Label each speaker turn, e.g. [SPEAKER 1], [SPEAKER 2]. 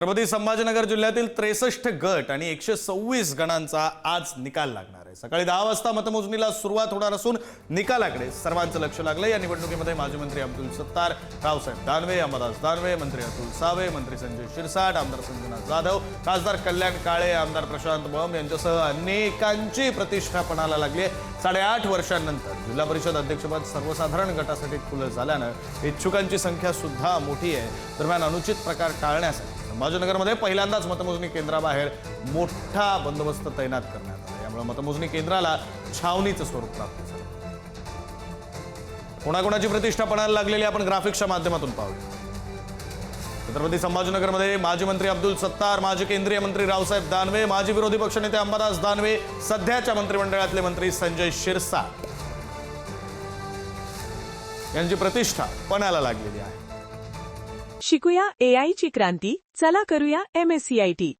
[SPEAKER 1] छत्रपती संभाजीनगर जिल्ह्यातील 63 गट आणि 126 गणांचा आज निकाल लागणार आहे। सकाळी 10 वाजता मतमोजणीला सुरुवात होणार असून निकालाकडे सर्वांचं लक्ष लागले। या निवडणुकीमध्ये माजी मंत्री अब्दुल सत्तार, रावसाहेब दानवे, अंबादास दानवे, मंत्री अतुल सावे, मंत्री संजय शिरसाट, आमदार संजना जाधव, खासदार कल्याण काळे, आमदार प्रशांत बम यांच्यासह अनेकांची प्रतिष्ठा पणाला लागली आहे। 8.5 वर्षांनंतर जिल्हा परिषद अध्यक्षपद सर्वसाधारण गटासाठी खुलं झाल्यानं इच्छुकांची संख्या सुद्धा मोठी आहे। दरम्यान अनुचित प्रकार टाळण्यासाठी संभाजीनगरमध्ये पहिल्यांदाच मतमोजणी केंद्राबाहेर मोठा बंदोबस्त तैनात करण्यात आला। यामुळे मतमोजणी केंद्राला छावणीचं स्वरूप प्राप्त झालं। कोणाकोणाची प्रतिष्ठा पणाला लागलेली आपण ग्राफिक्सच्या माध्यमातून पाहूया। छत्रपती संभाजीनगरमध्ये माजी मंत्री अब्दुल सत्तार, माजी केंद्रीय मंत्री रावसाहेब दानवे, माजी विरोधी पक्षनेते अंबादास दानवे, सध्याच्या मंत्रिमंडळातले मंत्री संजय शिरसाट यांची प्रतिष्ठा पणाला लागलेली आहे।
[SPEAKER 2] शिकूया AI ची क्रांती, चला करूया MSCIT।